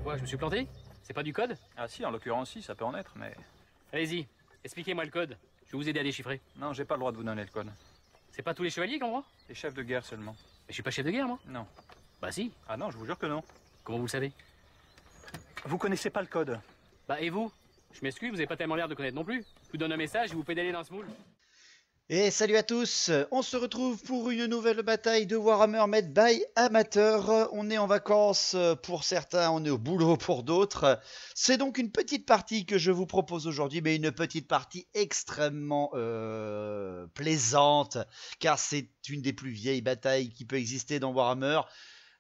Quoi, je me suis planté? C'est pas du code? Ah si, en l'occurrence si, ça peut en être, mais... Allez-y, expliquez-moi le code. Je vais vous aider à déchiffrer. Non, j'ai pas le droit de vous donner le code. C'est pas tous les chevaliers qui ont le droit? Les chefs de guerre seulement. Mais je suis pas chef de guerre, moi. Non. Bah si. Ah non, je vous jure que non. Comment vous le savez? Vous connaissez pas le code? Bah et vous? Je m'excuse, vous avez pas tellement l'air de connaître non plus. Je vous donne un message et vous pédalez dans ce moule. Et salut à tous, on se retrouve pour une nouvelle bataille de Warhammer Made by Amateur. On est en vacances pour certains, on est au boulot pour d'autres. C'est donc une petite partie que je vous propose aujourd'hui, mais une petite partie extrêmement plaisante, car c'est une des plus vieilles batailles qui peut exister dans Warhammer.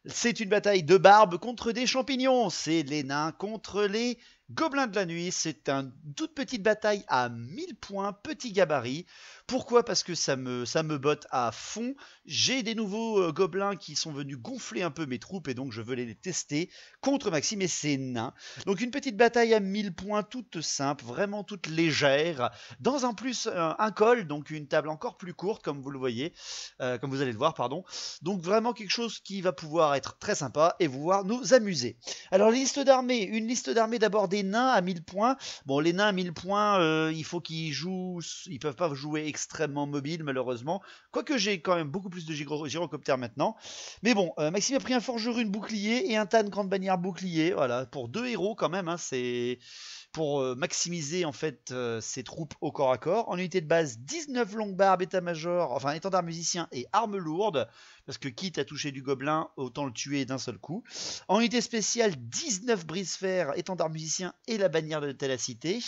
C'est une bataille de barbes contre des champignons, c'est les nains contre les gobelins de la nuit. C'est une toute petite bataille à 1000 points, petit gabarit. Pourquoi? Parce que ça me botte à fond. J'ai des nouveaux gobelins qui sont venus gonfler un peu mes troupes et donc je veux les tester contre Maxime et ses nains. Donc une petite bataille à 1000 points, toute simple, vraiment toute légère. Dans en plus un col, donc une table encore plus courte comme vous le voyez, comme vous allez le voir, pardon. Donc vraiment quelque chose qui va pouvoir être très sympa et pouvoir nous amuser. Alors liste d'armées, une liste d'armées d'abord des nains à 1000 points. Bon, les nains à 1000 points, il faut qu'ils jouent, ils peuvent pas jouer extrêmement mobile malheureusement, quoique j'ai quand même beaucoup plus de gyrocoptères maintenant, mais bon, Maxime a pris un forgeron bouclier et un tan grande bannière bouclier, voilà, pour deux héros quand même, hein, c'est pour maximiser en fait ses troupes au corps à corps. En unité de base, 19 longues barbes, état-major, enfin étendard musicien et armes lourdes, parce que quitte à toucher du gobelin, autant le tuer d'un seul coup. En unité spéciale, 19 brise-fer, étendard musicien et la bannière de Télacité.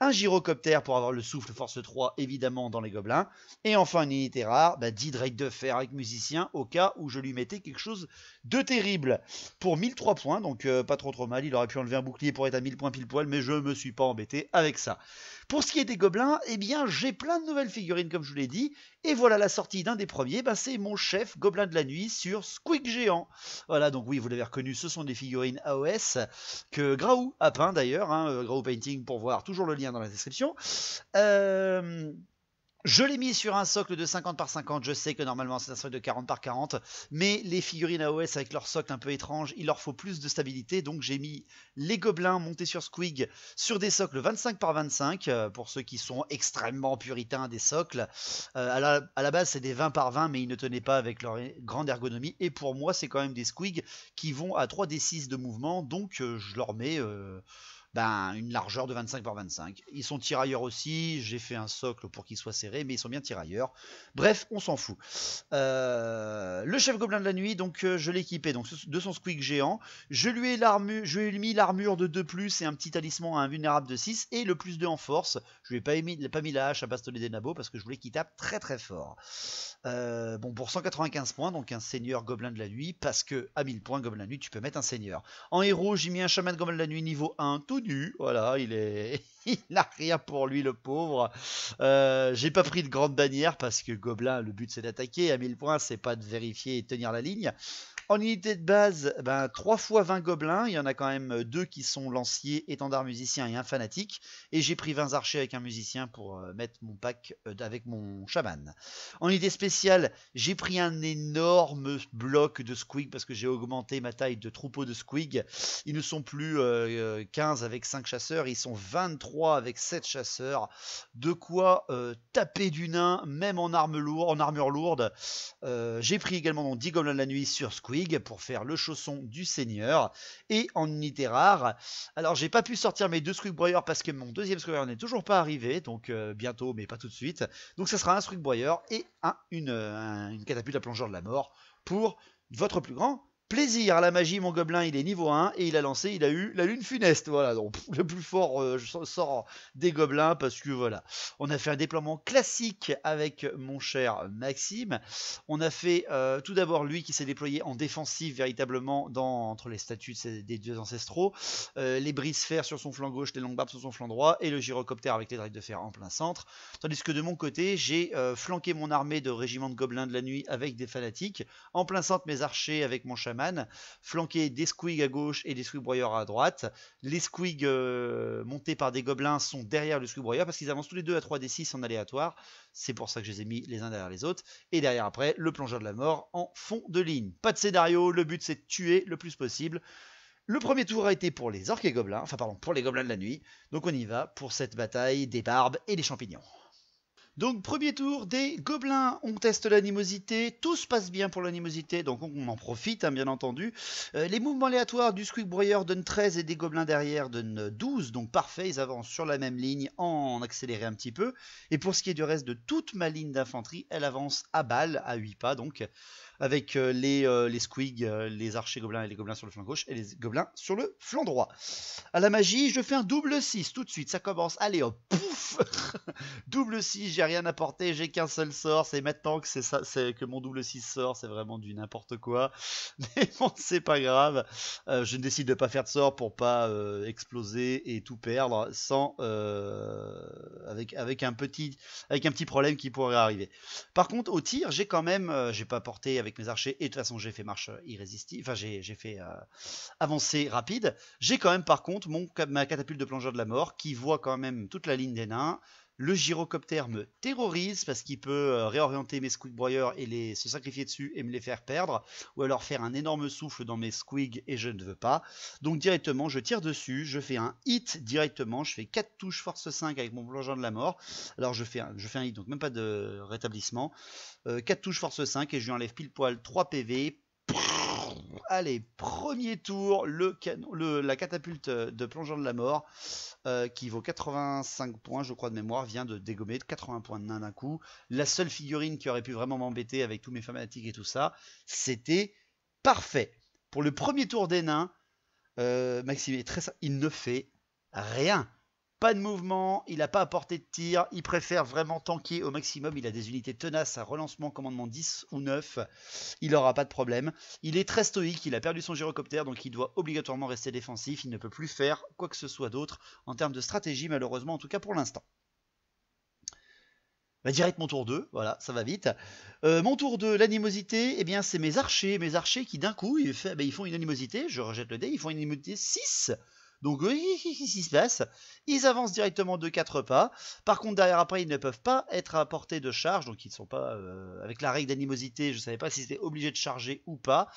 Un gyrocoptère pour avoir le souffle force 3 évidemment dans les gobelins. Et enfin une unité rare, 10 Drake de fer avec musicien au cas où je lui mettais quelque chose de terrible. Pour 1003 points, donc pas trop mal. Il aurait pu enlever un bouclier pour être à 1000 points pile poil, mais je me suis pas embêté avec ça. Pour ce qui est des gobelins, eh bien j'ai plein de nouvelles figurines comme je vous l'ai dit. Et voilà la sortie d'un des premiers, c'est mon chef gobelin de la nuit sur Squig géant. Voilà, donc oui, vous l'avez reconnu, ce sont des figurines AOS que Graou a peint d'ailleurs, hein, Graou Painting pour voir, toujours le lien dans la description. Je l'ai mis sur un socle de 50 par 50, je sais que normalement c'est un socle de 40 par 40, mais les figurines AOS avec leur socle un peu étrange, il leur faut plus de stabilité, donc j'ai mis les gobelins montés sur Squig sur des socles 25 par 25, pour ceux qui sont extrêmement puritains des socles. À la base c'est des 20 par 20, mais ils ne tenaient pas avec leur grande ergonomie, et pour moi c'est quand même des Squig qui vont à 3d6 de mouvement, donc je leur mets... une largeur de 25 par 25. Ils sont tirailleurs aussi, j'ai fait un socle pour qu'ils soient serrés, mais ils sont bien tirailleurs. Bref, on s'en fout. Le chef gobelin de la nuit, donc je l'ai équipé donc, de son Squig géant. Je lui ai mis l'armure de 2+, et un petit talisman invulnérable de 6, et le +2 en force. Je lui ai pas mis la hache à bastolet des nabots, parce que je voulais qu'il tape très très fort. Bon, pour 195 points, donc un seigneur gobelin de la nuit, parce que à 1000 points, gobelin de la nuit, tu peux mettre un seigneur. En héros, j'ai mis un chaman gobelin de la nuit niveau 1, tout nu, voilà, il n'a rien pour lui, le pauvre. J'ai pas pris de grande bannière, parce que gobelin, le but c'est d'attaquer, à 1000 points, c'est pas de vérifier et tenir la ligne. En unité de base, 3 fois 20 gobelins, il y en a quand même 2 qui sont lanciers, étendard musicien et un fanatique, et j'ai pris 20 archers avec un musicien pour mettre mon pack avec mon chaman. En unité spéciale, j'ai pris un énorme bloc de Squig parce que j'ai augmenté ma taille de troupeau de Squig. Ils ne sont plus 15 avec 5 chasseurs, ils sont 23 avec 7 chasseurs. De quoi taper du nain, même en armure lourde. J'ai pris également donc 10 gobelins de la nuit sur Squig pour faire le chausson du seigneur. Et en unité rare, alors j'ai pas pu sortir mes 2 Squig broyeurs parce que mon deuxième Squig broyeur n'est toujours pas arrivé, donc bientôt mais pas tout de suite. Donc ça sera un Squig broyeur et une catapulte à plongeur de la mort pour votre plus grand plaisir. À la magie, mon gobelin il est niveau 1 et il a eu la lune funeste. Voilà, donc le plus fort sort des gobelins parce que voilà, on a fait un déploiement classique avec mon cher Maxime. On a fait tout d'abord lui qui s'est déployé en défensif véritablement entre les statues des dieux ancestraux, les brise-fer sur son flanc gauche, les longues barbes sur son flanc droit et le gyrocoptère avec les drakes de fer en plein centre. Tandis que de mon côté, j'ai flanqué mon armée de régiments de gobelins de la nuit avec des fanatiques, en plein centre mes archers avec mon chaman, flanqué des Squig à gauche et des Squig broyeurs à droite. Les Squig montés par des gobelins sont derrière le Squig broyeur parce qu'ils avancent tous les deux à 3d6 en aléatoire. C'est pour ça que je les ai mis les uns derrière les autres. Et derrière après, le plongeur de la mort en fond de ligne. Pas de scénario, le but c'est de tuer le plus possible. Le premier tour a été pour les orques et gobelins, enfin pardon, pour les gobelins de la nuit. Donc on y va pour cette bataille des barbes et des champignons. Donc premier tour des gobelins, on teste l'animosité, tout se passe bien pour l'animosité, donc on en profite hein, bien entendu. Les mouvements aléatoires du Squeak Broyeur donnent 13 et des gobelins derrière donnent 12, donc parfait, ils avancent sur la même ligne en accéléré un petit peu. Et pour ce qui est du reste de toute ma ligne d'infanterie, elle avance à balle, à 8 pas donc, avec les squigs, les archers gobelins et les gobelins sur le flanc gauche et les gobelins sur le flanc droit. À la magie, je fais un double 6 tout de suite, ça commence, allez hop, pouf. Double 6, j'ai rien apporté, j'ai qu'un seul sort, c'est maintenant que c'est ça, c'est que mon double 6 sort, c'est vraiment du n'importe quoi. Mais bon, c'est pas grave, je décide de pas faire de sort pour pas exploser et tout perdre sans avec un petit problème qui pourrait arriver. Par contre, au tir, j'ai quand même, j'ai pas porté avec mes archers et de toute façon j'ai fait marche irrésistible, enfin j'ai fait avancée rapide. J'ai quand même par contre ma catapulte de plongeur de la mort qui voit quand même toute la ligne des nains. Le gyrocoptère me terrorise parce qu'il peut réorienter mes squig broyeurs et se sacrifier dessus et me les faire perdre, ou alors faire un énorme souffle dans mes squigs et je ne veux pas. Donc directement je tire dessus, je fais un hit directement, je fais 4 touches force 5 avec mon plongeur de la mort. Alors je fais un hit, donc même pas de rétablissement. 4 touches force 5 et je lui enlève pile poil 3 PV. Allez, premier tour, la catapulte de plongeur de la mort qui vaut 85 points, je crois de mémoire, vient de dégommer 80 points de nain d'un coup. La seule figurine qui aurait pu vraiment m'embêter avec tous mes fanatiques et tout ça, c'était parfait. Pour le premier tour des nains, Maxime est il ne fait rien. Pas de mouvement, il n'a pas apporté de tir, il préfère vraiment tanker au maximum, il a des unités tenaces à relancement, commandement 10 ou 9, il n'aura pas de problème. Il est très stoïque, il a perdu son gyrocoptère, donc il doit obligatoirement rester défensif, il ne peut plus faire quoi que ce soit d'autre en termes de stratégie, malheureusement, en tout cas pour l'instant. Bah, direct mon tour 2, voilà, ça va vite. Mon tour 2, l'animosité, eh bien c'est mes archers qui d'un coup, ils font une animosité, je rejette le dé, ils font une animosité 6. Donc, qu'est-ce qui se passe? Ils avancent directement de 4 pas. Par contre, derrière, après, ils ne peuvent pas être à portée de charge. Donc, ils ne sont pas... avec la règle d'animosité, je ne savais pas si c'était obligé de charger ou pas.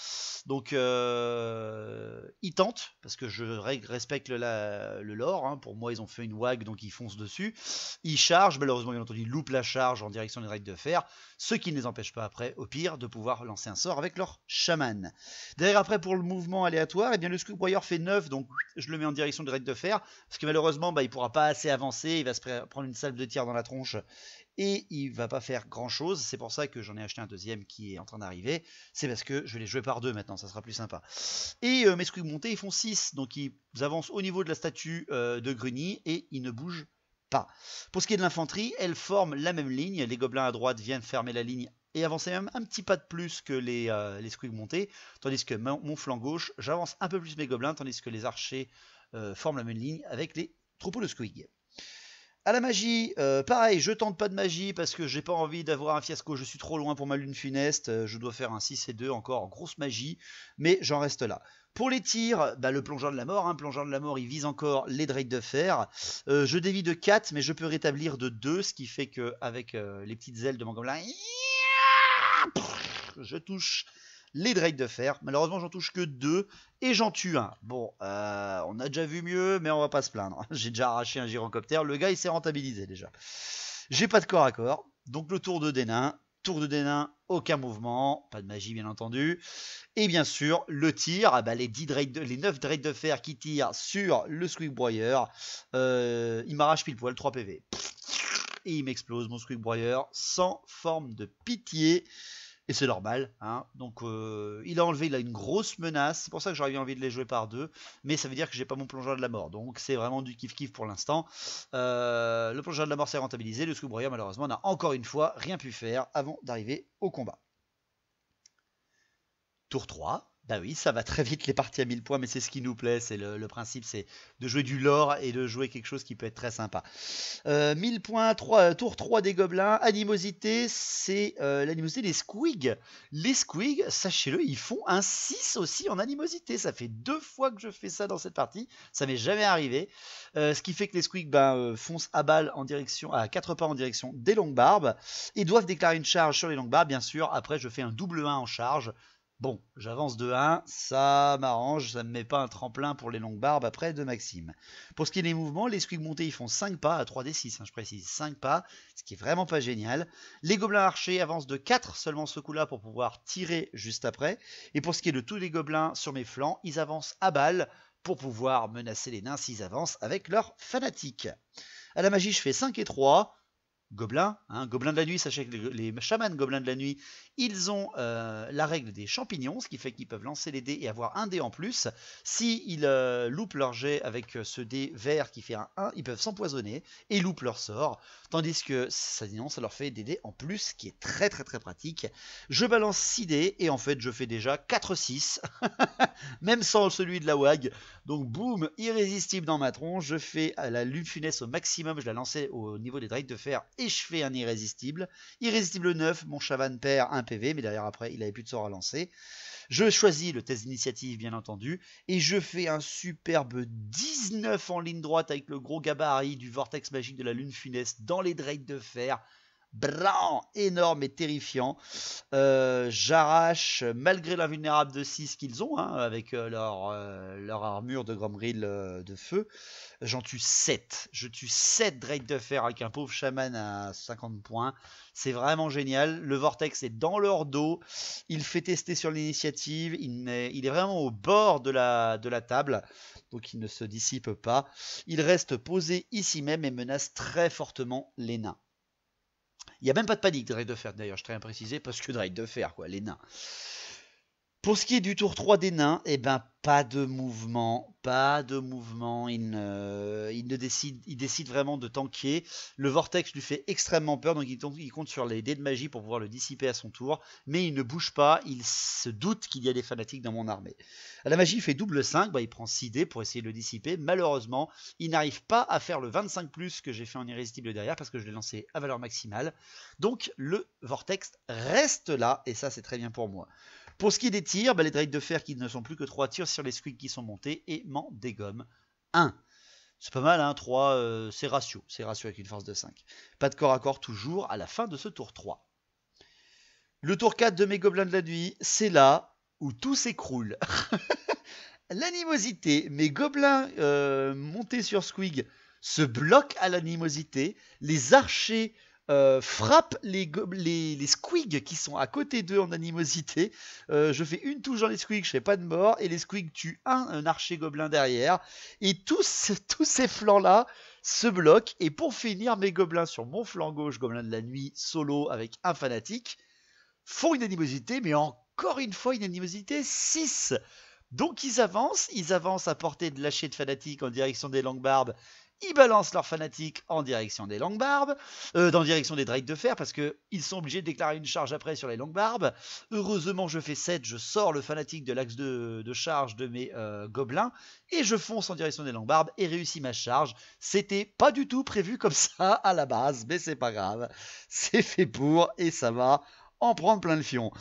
Donc, ils tentent, parce que je respecte le lore. Hein. Pour moi, ils ont fait une wag, donc ils foncent dessus. Ils chargent. Malheureusement, bien entendu, ils loupent la charge en direction des règles de fer. Ce qui ne les empêche pas, après, au pire, de pouvoir lancer un sort avec leur chaman. Derrière, après, pour le mouvement aléatoire, eh bien, le Squeak Broyeur fait 9. Donc, je le mets en direction des règles de fer, parce que malheureusement il pourra pas assez avancer, il va se prendre une salve de tir dans la tronche et il va pas faire grand chose. C'est pour ça que j'en ai acheté un deuxième qui est en train d'arriver, c'est parce que je vais les jouer par deux maintenant, ça sera plus sympa. Et mes squigs montés ils font 6, donc ils avancent au niveau de la statue de Gruni et ils ne bougent pas. Pour ce qui est de l'infanterie, elle forme la même ligne, les gobelins à droite viennent fermer la ligne et avancer même un petit pas de plus que les squigs montés, tandis que mon flanc gauche, j'avance un peu plus mes gobelins, tandis que les archers forment la même ligne avec les troupeaux de squig. À la magie, pareil, je tente pas de magie parce que j'ai pas envie d'avoir un fiasco, je suis trop loin pour ma lune funeste, je dois faire un 6 et 2 encore, grosse magie, mais j'en reste là. Pour les tirs, le plongeur de la mort, plongeur de la mort, il vise encore les drakes de fer. Je dévie de 4, mais je peux rétablir de 2, ce qui fait qu'avec les petites ailes de mon gobelin, je touche les drakes de fer. Malheureusement, j'en touche que 2 et j'en tue un. Bon, on a déjà vu mieux, mais on va pas se plaindre. J'ai déjà arraché un gyrocoptère. Le gars, il s'est rentabilisé déjà. J'ai pas de corps à corps. Donc, le tour de Dénain. Tour de Dénain, aucun mouvement. Pas de magie, bien entendu. Et bien sûr, le tir. Les 9 drakes de fer qui tirent sur le Squeak Broyeur. Il m'arrache pile poil 3 PV. Et il m'explose mon Squeak Broyeur sans forme de pitié. Et c'est normal, hein. Donc il a une grosse menace, c'est pour ça que j'aurais eu envie de les jouer par deux, mais ça veut dire que j'ai pas mon plongeur de la mort, donc c'est vraiment du kiff-kiff pour l'instant. Le plongeur de la mort s'est rentabilisé, le Squeak Broyeur malheureusement n'a encore une fois rien pu faire avant d'arriver au combat. Tour 3. Bah oui, ça va très vite les parties à 1000 points, mais c'est ce qui nous plaît, c'est le principe, c'est de jouer du lore et de jouer quelque chose qui peut être très sympa. 1000 points, tour 3 des gobelins, animosité, c'est l'animosité des squigs. Les squigs, sachez-le, ils font un 6 aussi en animosité, ça fait 2 fois que je fais ça dans cette partie, ça m'est jamais arrivé. Ce qui fait que les squigs foncent à balle à 4 pas en direction des longues barbes, et doivent déclarer une charge sur les longues barbes, bien sûr, après je fais un double 1 en charge, Bon, j'avance de 1, ça m'arrange, ça me met pas un tremplin pour les longues barbes après de Maxime. Pour ce qui est des mouvements, les squigs montés ils font 5 pas à 3d6, je précise, 5 pas, ce qui est vraiment pas génial. Les gobelins archers avancent de 4 seulement ce coup-là pour pouvoir tirer juste après. Et pour ce qui est de tous les gobelins sur mes flancs, ils avancent à balle pour pouvoir menacer les nains s'ils avancent avec leurs fanatiques. À la magie, je fais 5 et 3. Gobelins, gobelins de la nuit, sachez que les chamans gobelins de la nuit, ils ont la règle des champignons, ce qui fait qu'ils peuvent lancer les dés et avoir un dé en plus. S'ils loupent leur jet avec ce dé vert qui fait un 1, ils peuvent s'empoisonner et loupent leur sort. Tandis que sinon, ça leur fait des dés en plus, ce qui est très très très pratique. Je balance 6 dés et en fait, je fais déjà 4-6, même sans celui de la WAG. Donc boum, irrésistible dans ma tronche. Je fais la lune funeste au maximum, je la lançais au niveau des drakes de fer et je fais un irrésistible. Irrésistible 9, mon chavan perd un PV, mais derrière après, il n'avait plus de sort à lancer. Je choisis le test d'initiative, bien entendu, et je fais un superbe 19 en ligne droite avec le gros gabarit du vortex magique de la lune funeste dans les drakes de fer. Blanc, énorme et terrifiant. J'arrache, malgré l'invulnérable de 6 qu'ils ont, avec leur armure de Gromril de feu, j'en tue 7. Je tue 7 Drake de fer avec un pauvre chaman à 50 points. C'est vraiment génial. Le vortex est dans leur dos. Il fait tester sur l'initiative. Il est vraiment au bord de la table. Donc il ne se dissipe pas. Il reste posé ici même et menace très fortement les nains. Il n'y a même pas de panique, Drake de fer, d'ailleurs, je tiens à préciser, parce que Drake de fer, quoi, les nains. Pour ce qui est du tour 3 des nains, eh ben, pas de mouvement. Il décide vraiment de tanker. Le vortex lui fait extrêmement peur, donc il compte sur les dés de magie pour pouvoir le dissiper à son tour. Mais il ne bouge pas, il se doute qu'il y a des fanatiques dans mon armée. À la magie, il fait double 5, il prend 6 dés pour essayer de le dissiper. Malheureusement, il n'arrive pas à faire le 25+, que j'ai fait en irrésistible derrière, parce que je l'ai lancé à valeur maximale. Donc le vortex reste là, et ça c'est très bien pour moi. Pour ce qui est des tirs, les drakes de fer qui ne sont plus que 3 tirs sur les squigs qui sont montés et m'en dégomment 1. C'est pas mal, 3, c'est ratio avec une force de 5. Pas de corps à corps toujours à la fin de ce tour 3. Le tour 4 de mes gobelins de la nuit, c'est là où tout s'écroule. L'animosité, mes gobelins montés sur squig se bloquent à l'animosité, les archers frappe les squigs qui sont à côté d'eux en animosité. Je fais une touche dans les squigs, je fais pas de mort, et les squigs tuent un archer gobelin derrière. Et tous ces flancs-là se bloquent. Et pour finir, mes gobelins sur mon flanc gauche, gobelin de la nuit, solo avec un fanatique, font une animosité, mais encore une fois une animosité 6. Donc ils avancent à portée de lâcher de fanatique en direction des longues barbes. Ils balancent leur fanatique en direction des longues barbes, en direction des drakes de fer, parce qu'ils sont obligés de déclarer une charge après sur les longues barbes. Heureusement, je fais 7, je sors le fanatique de l'axe de charge de mes gobelins, et je fonce en direction des longues barbes et réussis ma charge. C'était pas du tout prévu comme ça à la base, mais c'est pas grave. C'est fait pour, et ça va en prendre plein le fion.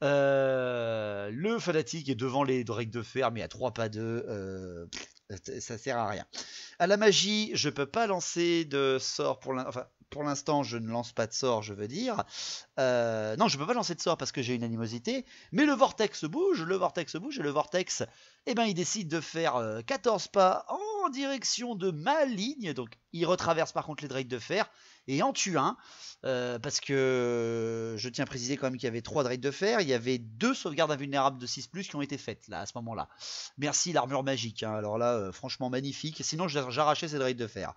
Le fanatique est devant les drakes de fer, mais à 3 pas d'eux, ça sert à rien. À la magie, je peux pas lancer de sort pour l'instant, je ne lance pas de sort, je veux dire. Non, je peux pas lancer de sort parce que j'ai une animosité, mais le vortex bouge, et le vortex, il décide de faire 14 pas en direction de ma ligne, donc il retraverse par contre les drakes de fer, et en tue un, parce que je tiens à préciser quand même qu'il y avait 3 drakes de fer, il y avait 2 sauvegardes invulnérables de 6+, qui ont été faites là à ce moment-là. Merci l'armure magique, alors là, franchement magnifique, sinon j'arrachais ces drakes de fer.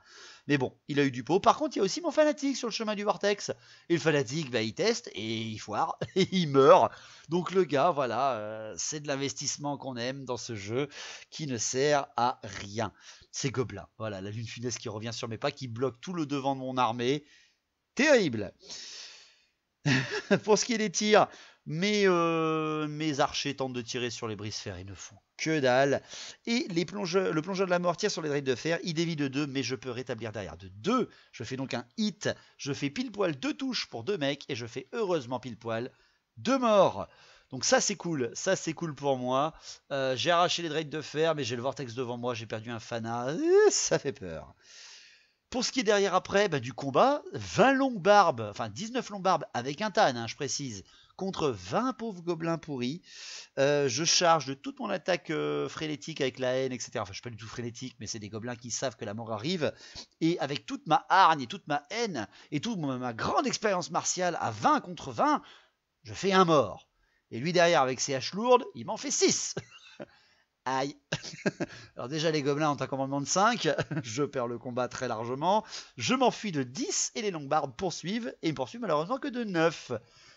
Mais bon, il a eu du pot. Par contre, il y a aussi mon fanatique sur le chemin du vortex. Et le fanatique, il teste et il foire et il meurt. Donc le gars, voilà, c'est de l'investissement qu'on aime dans ce jeu qui ne sert à rien. C'est gobelin. Voilà, la lune funeste qui revient sur mes pas, qui bloque tout le devant de mon armée. Terrible. Pour ce qui est des tirs, mes archers tentent de tirer sur les brise-fer, ils ne font que dalle. Et le plongeur de la mort tire sur les drakes de fer, il dévie de 2, mais je peux rétablir derrière de 2. Je fais donc un hit, je fais pile poil 2 touches pour 2 mecs, et je fais heureusement pile poil 2 morts. Donc ça c'est cool pour moi. J'ai arraché les drakes de fer, mais j'ai le vortex devant moi, j'ai perdu un fana, ça fait peur. Pour ce qui est derrière après, du combat, 20 longues barbes, enfin 19 longues barbes avec un tan, hein, je précise, contre 20 pauvres gobelins pourris. Je charge de toute mon attaque frénétique avec la haine, etc. Enfin, je ne suis pas du tout frénétique, mais c'est des gobelins qui savent que la mort arrive. Et avec toute ma hargne et toute ma haine et toute ma grande expérience martiale à 20 contre 20, je fais un mort. Et lui derrière, avec ses haches lourdes, il m'en fait 6. Aïe. Alors déjà, les gobelins ont un commandement de 5. Je perds le combat très largement. Je m'enfuis de 10 et les longues barbes poursuivent. Et ils me poursuivent malheureusement que de 9.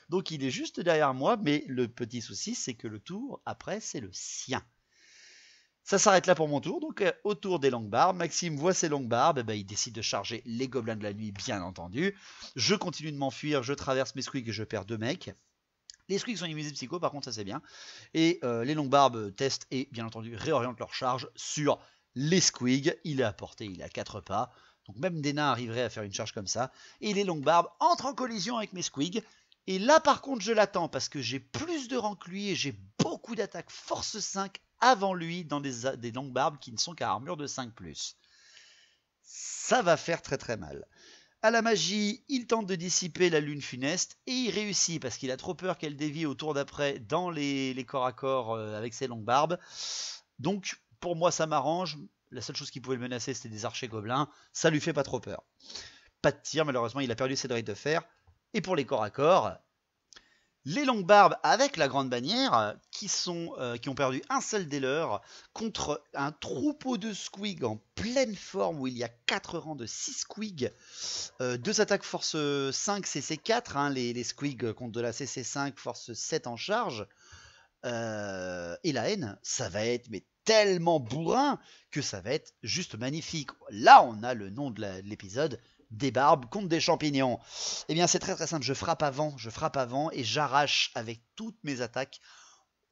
Donc il est juste derrière moi. Mais le petit souci, c'est que le tour après, c'est le sien. Ça s'arrête là pour mon tour. Donc autour des longues barbes, Maxime voit ses longues barbes. Il décide de charger les gobelins de la nuit, bien entendu. Je continue de m'enfuir. Je traverse mes squigs et je perds 2 mecs. Les squigs sont immunisés psycho, par contre ça c'est bien. Et les longues barbes testent et bien entendu réorientent leur charge sur les squigs. Il est à portée, il est à 4 pas. Donc même des nains arriveraient à faire une charge comme ça. Et les longues barbes entrent en collision avec mes squigs. Et là par contre je l'attends parce que j'ai plus de rang que lui et j'ai beaucoup d'attaques force 5 avant lui dans des longues barbes qui ne sont qu'à armure de 5+. Ça va faire très très mal. À la magie, il tente de dissiper la lune funeste et il réussit parce qu'il a trop peur qu'elle dévie au tour d'après dans les corps à corps avec ses longues barbes. Donc pour moi ça m'arrange. La seule chose qui pouvait le menacer c'était des archers gobelins. Ça lui fait pas trop peur. Pas de tir, malheureusement il a perdu ses droits de fer. Et pour les corps à corps, les longues barbes avec la grande bannière qui ont perdu un seul des leurs contre un troupeau de squigs en pleine forme où il y a 4 rangs de 6 squigs, 2 attaques force 5 CC4, hein, les squigs contre de la CC5 force 7 en charge, et la haine, ça va être mais tellement bourrin que ça va être juste magnifique. Là on a le nom de l'épisode, des barbes contre des champignons. Eh bien c'est très très simple, je frappe avant et j'arrache avec toutes mes attaques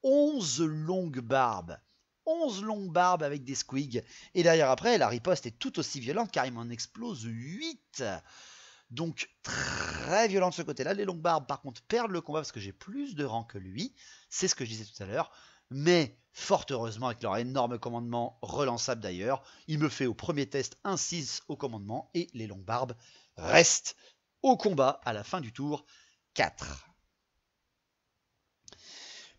11 longues barbes. 11 longues barbes avec des squigs. Et derrière après, la riposte est tout aussi violente car il m'en explose 8. Donc très violent de ce côté-là. Les longues barbes par contre perdent le combat parce que j'ai plus de rang que lui. C'est ce que je disais tout à l'heure. Mais fort heureusement avec leur énorme commandement, relançable d'ailleurs, il me fait au premier test un 6 au commandement et les longues barbes restent au combat à la fin du tour 4.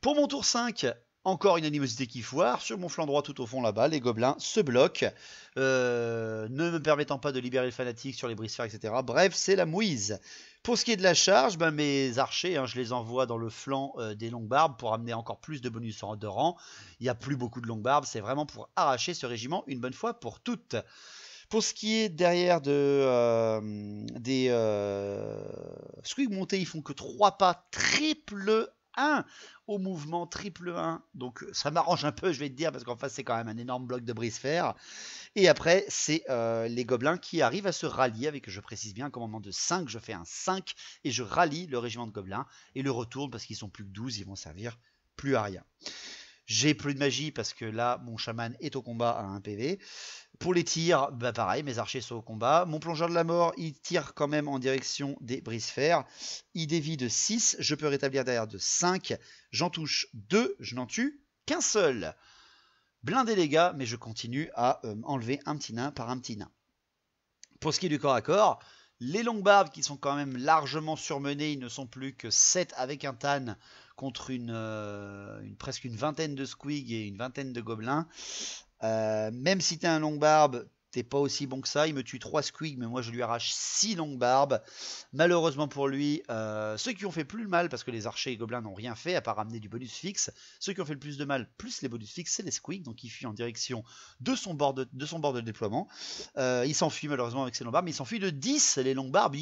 Pour mon tour 5, encore une animosité qui foire. Sur mon flanc droit tout au fond là-bas, les gobelins se bloquent, ne me permettant pas de libérer le fanatique sur les brise-fer, etc. Bref, c'est la mouise. Pour ce qui est de la charge, mes archers, je les envoie dans le flanc des longues barbes pour amener encore plus de bonus de rang. Il n'y a plus beaucoup de longues barbes, c'est vraiment pour arracher ce régiment une bonne fois pour toutes. Pour ce qui est derrière des squigs montés, ils font que 3 pas, triple 1 au mouvement, triple 1. Donc ça m'arrange un peu, je vais te dire, parce qu'en face c'est quand même un énorme bloc de brise-fer. Et après, c'est les gobelins qui arrivent à se rallier avec, je précise bien, un commandement de 5. Je fais un 5 et je rallie le régiment de gobelins et le retourne parce qu'ils sont plus que 12, ils vont servir plus à rien. J'ai plus de magie parce que là, mon chaman est au combat à 1 PV. Pour les tirs, pareil, mes archers sont au combat. Mon plongeur de la mort, il tire quand même en direction des brise-fer. Il dévie de 6, je peux rétablir derrière de 5. J'en touche 2, je n'en tue qu'un seul. Blindé les gars, mais je continue à enlever un petit nain par un petit nain. Pour ce qui est du corps à corps, les longues barbes qui sont quand même largement surmenées, ils ne sont plus que 7 avec un tan contre presque une vingtaine de squigs et une vingtaine de gobelins. Même si t'es un longue barbe, t'es pas aussi bon que ça. Il me tue 3 squigs, mais moi je lui arrache 6 longues barbes. Malheureusement pour lui, ceux qui ont fait plus de mal, parce que les archers et gobelins n'ont rien fait à part ramener du bonus fixe, ceux qui ont fait le plus de mal, plus les bonus fixes, c'est les squigs, donc il fuit en direction de son bord de déploiement. Il s'enfuit malheureusement avec ses longues barbes, mais il s'enfuit de 10, les longues barbes,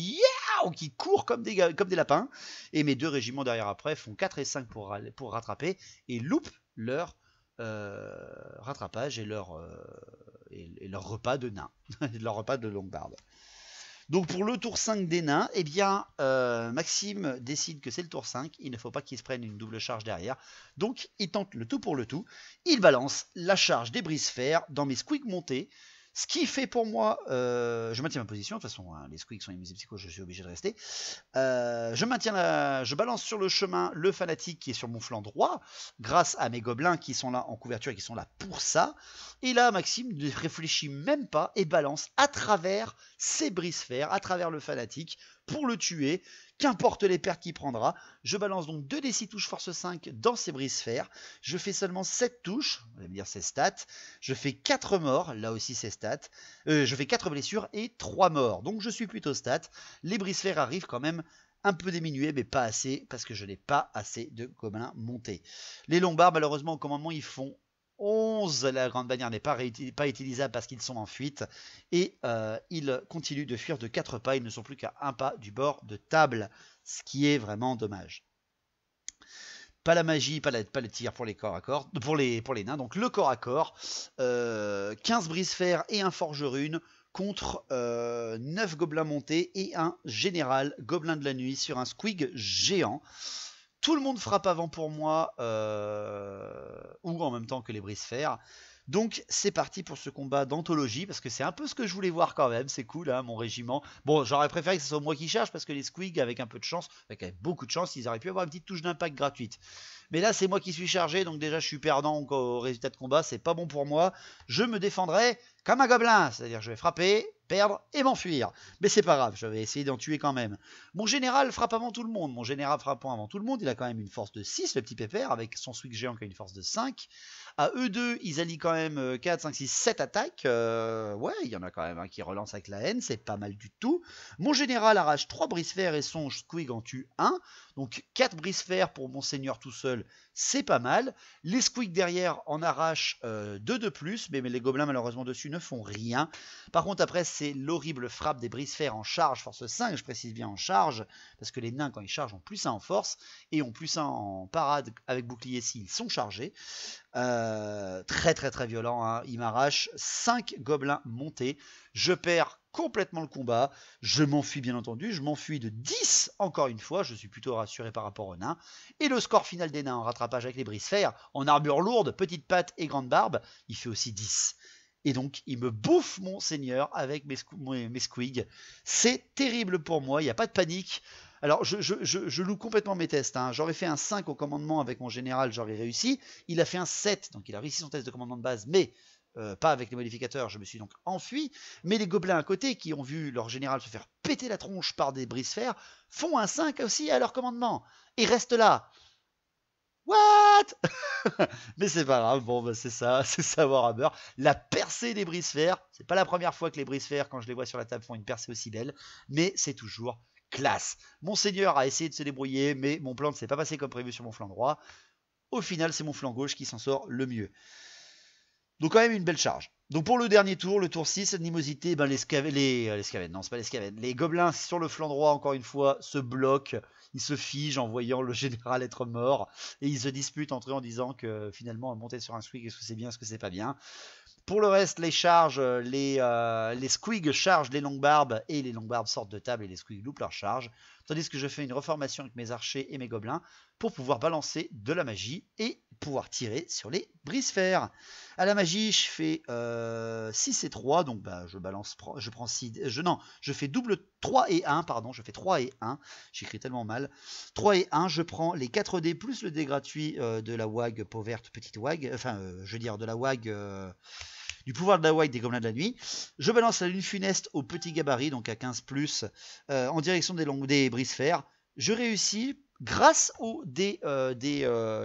qui courent comme des lapins. Et mes 2 régiments derrière après font 4 et 5 pour rattraper, et loupent leur rattrapage et leur repas de nains, leur repas de longue barbe. Donc pour le tour 5 des nains, eh bien Maxime décide que c'est le tour 5, il ne faut pas qu'il se prenne une double charge derrière, donc il tente le tout pour le tout, il balance la charge des brise-fer dans mes squigs montés, Ce qui fait pour moi, je maintiens ma position, de toute façon, hein, les squigs sont immunisés psycho, je suis obligé de rester. Je balance sur le chemin le fanatique qui est sur mon flanc droit, grâce à mes gobelins qui sont là en couverture et qui sont là pour ça. Et là, Maxime ne réfléchit même pas et balance à travers ses brise-fer, à travers le fanatique, pour le tuer. Qu'importe les pertes qu'il prendra, je balance donc 2d6 touches force 5 dans ses brise-fer. Je fais seulement 7 touches, on va me dire ses stats. Je fais 4 morts, là aussi ses stats. Je fais 4 blessures et 3 morts. Donc je suis plutôt stat. Les brise-fer arrivent quand même un peu diminués, mais pas assez, parce que je n'ai pas assez de gobelins montés. Les lombards, malheureusement, au commandement, ils font 11, la grande bannière n'est pas utilisable parce qu'ils sont en fuite et ils continuent de fuir de 4 pas, ils ne sont plus qu'à 1 pas du bord de table, ce qui est vraiment dommage. Pas la magie, pas le tir pour les corps à corps, pour les nains, donc le corps à corps, 15 brise-fer et un forge-rune contre 9 gobelins montés et un général gobelin de la nuit sur un squig géant. Tout le monde frappe avant pour moi, ou en même temps que les brise-fer. Donc c'est parti pour ce combat d'anthologie, parce que c'est un peu ce que je voulais voir quand même, c'est cool, hein, mon régiment. Bon, j'aurais préféré que ce soit moi qui charge, parce que les squigs, avec un peu de chance, avec beaucoup de chance, ils auraient pu avoir une petite touche d'impact gratuite. Mais là, c'est moi qui suis chargé, donc déjà je suis perdant au résultat de combat, c'est pas bon pour moi. Je me défendrai comme un gobelin, c'est-à-dire je vais frapper, perdre et m'enfuir. Mais c'est pas grave, je vais essayer d'en tuer quand même. Mon général frappe avant tout le monde. Mon général frappant avant tout le monde, il a quand même une force de 6, le petit pépère, avec son swig géant qui a une force de 5. À eux deux, ils allient quand même 4, 5, 6, 7 attaques. Ouais, il y en a quand même un qui relance avec la haine, c'est pas mal du tout. Mon général arrache 3 brise-fer et son squig en tue 1. Donc 4 brise-fer pour mon seigneur tout seul, c'est pas mal. Les squigs derrière en arrachent 2 de plus, mais les gobelins malheureusement dessus ne font rien. Par contre après c'est l'horrible frappe des brise-fer en charge, force 5, je précise bien en charge, parce que les nains quand ils chargent ont plus 1 en force, et ont plus 1 en parade avec bouclier s'ils sont chargés. Très violent, hein. Il m'arrache 5 gobelins montés, je perds complètement le combat, je m'enfuis bien entendu, je m'enfuis de 10 encore une fois, je suis plutôt rassuré par rapport aux nains, et le score final des nains en rattrapage avec les brise-fer, en armure lourde, petite patte et grande barbe, il fait aussi 10. Et donc il me bouffe mon seigneur avec mes squigs, c'est terrible pour moi, il n'y a pas de panique. Alors je loue complètement mes tests, hein. J'aurais fait un 5 au commandement avec mon général, j'aurais réussi, il a fait un 7, donc il a réussi son test de commandement de base, mais pas avec les modificateurs, je me suis donc enfui. Mais les gobelins à côté, qui ont vu leur général se faire péter la tronche par des brise-fer, font un 5 aussi à leur commandement. Et restent là. What? Mais c'est pas grave, bon bah c'est ça, c'est ça Warhammer. La percée des brise-fer, c'est pas la première fois que les brise-fer, quand je les vois sur la table, font une percée aussi belle, mais c'est toujours classe. Mon seigneur a essayé de se débrouiller, mais mon plan ne s'est pas passé comme prévu sur mon flanc droit. Au final, c'est mon flanc gauche qui s'en sort le mieux. Donc quand même une belle charge. Donc pour le dernier tour, le tour 6, animosité, ben les scavennes, non c'est pas les scavennes, les gobelins sur le flanc droit encore une fois se bloquent, ils se figent en voyant le général être mort, et ils se disputent entre eux en disant que finalement monter sur un squig, est-ce que c'est bien, est-ce que c'est pas bien. Pour le reste, les charges, les squigs chargent les longues barbes, et les longues barbes sortent de table et les squigs loupent leur charge, tandis que je fais une reformation avec mes archers et mes gobelins pour pouvoir balancer de la magie et pouvoir tirer sur les brise-fer. À la magie, je fais 6 et 3, donc bah, je prends 6, je fais double 3 et 1, pardon, je fais 3 et 1, j'écris tellement mal, 3 et 1, je prends les 4 dés plus le dé gratuit de la WAG peau verte, petite WAG, enfin, je veux dire de la WAG... du pouvoir de la WAG des gobelins de la nuit. Je balance la lune funeste au petit gabarit, donc à 15+, en direction des brise-fer. Je réussis grâce au des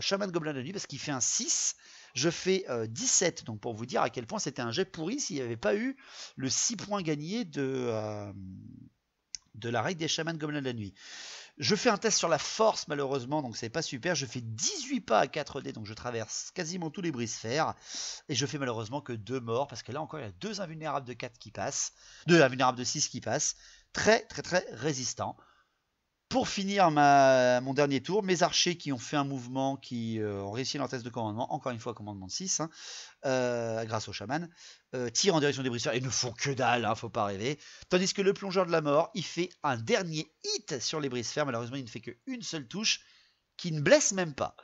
chamans de gobelins de la nuit, parce qu'il fait un 6. Je fais 17, donc pour vous dire à quel point c'était un jet pourri s'il n'y avait pas eu le 6 points gagnés de la règle des chamans de gobelins de la nuit. Je fais un test sur la force malheureusement, donc c'est pas super. Je fais 18 pas à 4D, donc je traverse quasiment tous les brise-fer. Et je fais malheureusement que 2 morts, parce que là encore il y a 2 invulnérables de 4 qui passent, 2 invulnérables de 6 qui passent. Très résistant. Pour finir mon dernier tour, mes archers qui ont fait un mouvement, qui ont réussi leur test de commandement, encore une fois commandement de 6, hein, grâce au chaman, tirent en direction des brise-fer et ne font que dalle, hein, faut pas rêver. Tandis que le plongeur de la mort, il fait un dernier hit sur les brise-fer, malheureusement il ne fait qu'une seule touche, qui ne blesse même pas.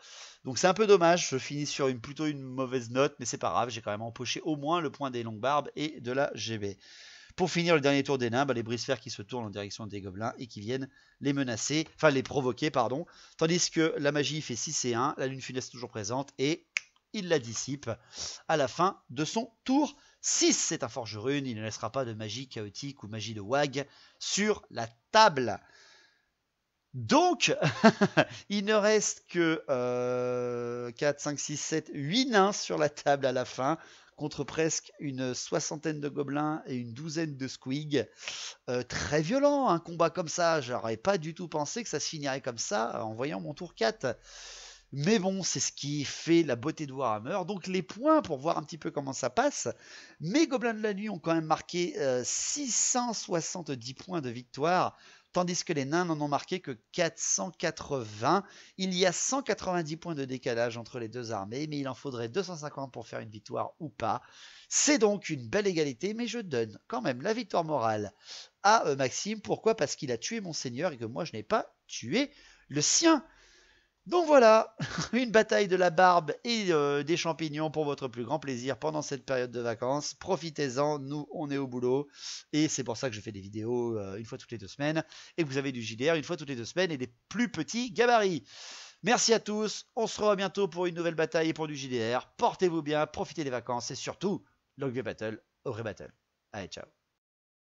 Donc c'est un peu dommage, je finis sur plutôt une mauvaise note, mais c'est pas grave, j'ai quand même empoché au moins le point des longues barbes et de la GB. Pour finir le dernier tour des nains, les brise-fer qui se tournent en direction des gobelins et qui viennent les menacer, enfin les provoquer, pardon. Tandis que la magie fait 6 et 1, la lune funeste toujours présente et il la dissipe à la fin de son tour 6. C'est un forge rune, il ne laissera pas de magie chaotique ou magie de wag sur la table. Donc, il ne reste que 4, 5, 6, 7, 8 nains sur la table à la fin, contre presque une soixantaine de gobelins et une douzaine de squigs. Très violent, un combat comme ça. J'aurais pas du tout pensé que ça se finirait comme ça en voyant mon tour 4. Mais bon, c'est ce qui fait la beauté de Warhammer. Donc les points pour voir un petit peu comment ça passe. Mes gobelins de la nuit ont quand même marqué 670 points de victoire, tandis que les nains n'en ont marqué que 480. Il y a 190 points de décalage entre les deux armées, mais il en faudrait 250 pour faire une victoire ou pas. C'est donc une belle égalité, mais je donne quand même la victoire morale à Maxime. Pourquoi? Parce qu'il a tué mon seigneur et que moi je n'ai pas tué le sien. Donc voilà, une bataille de la barbe et des champignons pour votre plus grand plaisir pendant cette période de vacances. Profitez-en, nous on est au boulot et c'est pour ça que je fais des vidéos une fois toutes les 2 semaines et que vous avez du JDR une fois toutes les 2 semaines et des plus petits gabarits. Merci à tous, on se revoit bientôt pour une nouvelle bataille et pour du JDR. Portez-vous bien, profitez des vacances et surtout, Longue Battle au vrai battle. Allez, ciao.